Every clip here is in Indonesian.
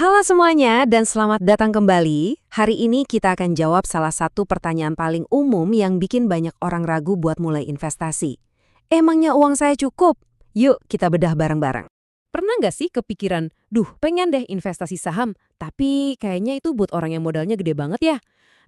Halo semuanya dan selamat datang kembali. Hari ini kita akan jawab salah satu pertanyaan paling umum yang bikin banyak orang ragu buat mulai investasi. Emangnya uang saya cukup? Yuk kita bedah bareng-bareng. Pernah nggak sih kepikiran, pengen deh investasi saham, tapi kayaknya itu buat orang yang modalnya gede banget ya?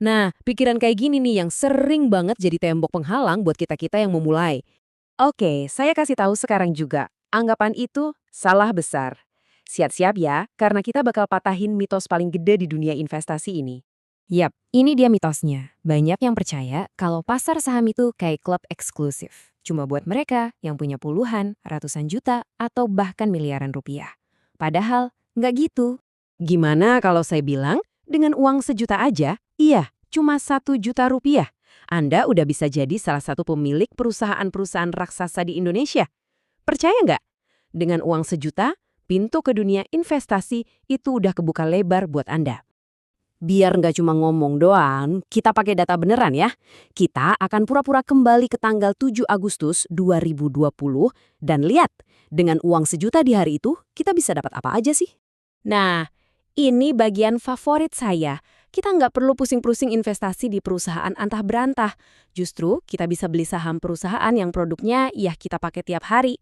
Nah, pikiran kayak gini nih yang sering banget jadi tembok penghalang buat kita-kita yang mau mulai. Oke, saya kasih tahu sekarang juga. Anggapan itu salah besar. Siap-siap ya, karena kita bakal patahin mitos paling gede di dunia investasi ini. Yap, ini dia mitosnya. Banyak yang percaya kalau pasar saham itu kayak klub eksklusif. Cuma buat mereka yang punya puluhan, ratusan juta, atau bahkan miliaran rupiah. Padahal, nggak gitu. Gimana kalau saya bilang, dengan uang 1 juta aja, iya, cuma 1 juta rupiah. Anda udah bisa jadi salah satu pemilik perusahaan-perusahaan raksasa di Indonesia. Percaya nggak? Dengan uang 1 juta, pintu ke dunia investasi itu udah kebuka lebar buat Anda. Biar nggak cuma ngomong doang, kita pakai data beneran ya. Kita akan pura-pura kembali ke tanggal 7 Agustus 2020 dan lihat, dengan uang 1 juta di hari itu, kita bisa dapat apa aja sih? Nah, ini bagian favorit saya. Kita nggak perlu pusing-pusing investasi di perusahaan antah berantah. Justru kita bisa beli saham perusahaan yang produknya ya kita pakai tiap hari.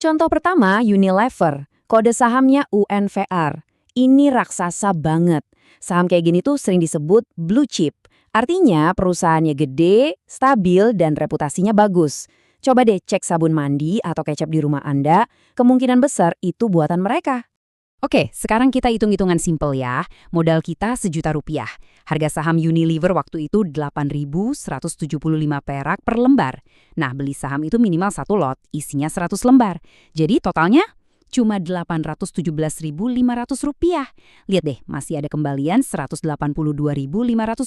Contoh pertama, Unilever. Kode sahamnya UNVR. Ini raksasa banget. Saham kayak gini tuh sering disebut blue chip. Artinya perusahaannya gede, stabil, dan reputasinya bagus. Coba deh cek sabun mandi atau kecap di rumah Anda, kemungkinan besar itu buatan mereka. Oke, sekarang kita hitung-hitungan simpel ya. Modal kita 1 juta rupiah. Harga saham Unilever waktu itu 8.175 perak per lembar. Nah, beli saham itu minimal 1 lot, isinya 100 lembar. Jadi totalnya cuma 817.500 rupiah. Lihat deh, masih ada kembalian 182.500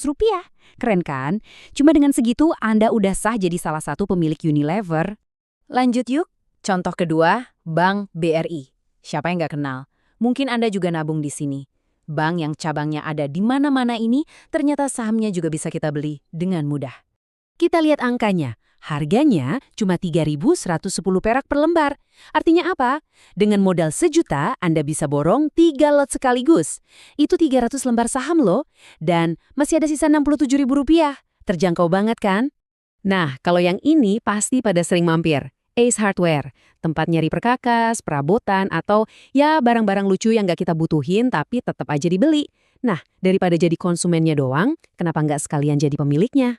rupiah. Keren kan? Cuma dengan segitu Anda udah sah jadi salah satu pemilik Unilever. Lanjut yuk. Contoh kedua, Bank BRI. Siapa yang nggak kenal? Mungkin Anda juga nabung di sini. Bank yang cabangnya ada di mana-mana ini, ternyata sahamnya juga bisa kita beli dengan mudah. Kita lihat angkanya. Harganya cuma 3.110 perak per lembar. Artinya apa? Dengan modal 1 juta, Anda bisa borong 3 lot sekaligus. Itu 300 lembar saham loh. Dan masih ada sisa 67.000 rupiah. Terjangkau banget kan? Nah, kalau yang ini pasti pada sering mampir. Ace Hardware, tempat nyari perkakas, perabotan, atau ya barang-barang lucu yang nggak kita butuhin tapi tetap aja dibeli. Nah, daripada jadi konsumennya doang, kenapa nggak sekalian jadi pemiliknya?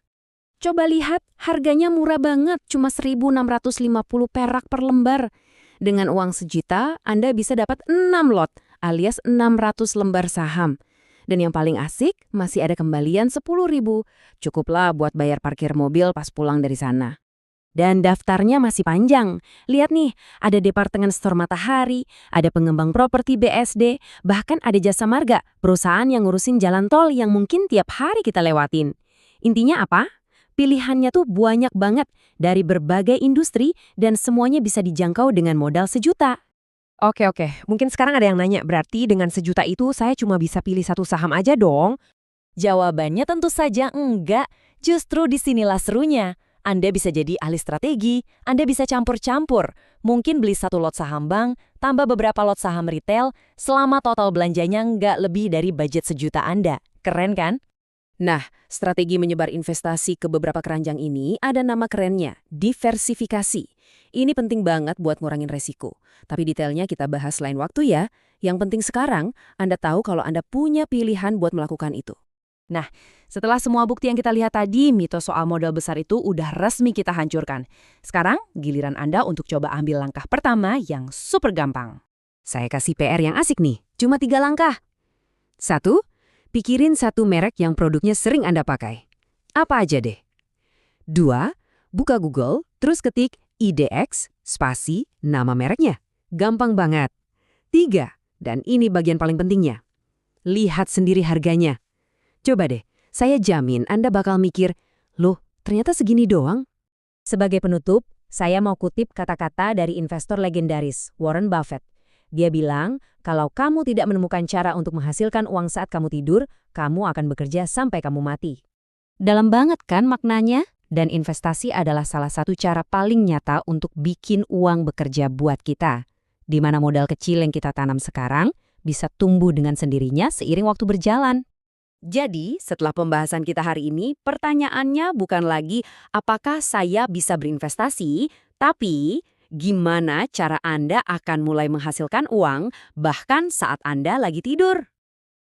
Coba lihat, harganya murah banget, cuma 1.650 perak per lembar. Dengan uang 1 juta, Anda bisa dapat 6 lot, alias 600 lembar saham. Dan yang paling asik, masih ada kembalian 10.000. Cukuplah buat bayar parkir mobil pas pulang dari sana. Dan daftarnya masih panjang. Lihat nih, ada Departemen Store Matahari, ada pengembang properti BSD, bahkan ada Jasa Marga, perusahaan yang ngurusin jalan tol yang mungkin tiap hari kita lewatin. Intinya apa? Pilihannya tuh banyak banget dari berbagai industri dan semuanya bisa dijangkau dengan modal 1 juta. Oke, mungkin sekarang ada yang nanya, berarti dengan 1 juta itu saya cuma bisa pilih satu saham aja dong? Jawabannya tentu saja enggak, justru disinilah serunya. Anda bisa jadi ahli strategi, Anda bisa campur-campur. Mungkin beli 1 lot saham bank, tambah beberapa lot saham retail, selama total belanjanya nggak lebih dari budget 1 juta Anda. Keren kan? Nah, strategi menyebar investasi ke beberapa keranjang ini ada nama kerennya, diversifikasi. Ini penting banget buat ngurangin resiko. Tapi detailnya kita bahas lain waktu ya. Yang penting sekarang, Anda tahu kalau Anda punya pilihan buat melakukan itu. Nah, setelah semua bukti yang kita lihat tadi, mitos soal modal besar itu udah resmi kita hancurkan. Sekarang, giliran Anda untuk coba ambil langkah pertama yang super gampang. Saya kasih PR yang asik nih, cuma 3 langkah. 1. Pikirin 1 merek yang produknya sering Anda pakai. Apa aja deh? 2. Buka Google, terus ketik IDX, spasi, nama mereknya. Gampang banget. 3. Dan ini bagian paling pentingnya. Lihat sendiri harganya. Coba deh, saya jamin Anda bakal mikir, loh, ternyata segini doang? Sebagai penutup, saya mau kutip kata-kata dari investor legendaris, Warren Buffett. Dia bilang, kalau kamu tidak menemukan cara untuk menghasilkan uang saat kamu tidur, kamu akan bekerja sampai kamu mati. Dalam banget kan maknanya? Dan investasi adalah salah satu cara paling nyata untuk bikin uang bekerja buat kita. Di mana modal kecil yang kita tanam sekarang bisa tumbuh dengan sendirinya seiring waktu berjalan. Jadi, setelah pembahasan kita hari ini, pertanyaannya bukan lagi apakah saya bisa berinvestasi, tapi gimana cara Anda akan mulai menghasilkan uang bahkan saat Anda lagi tidur.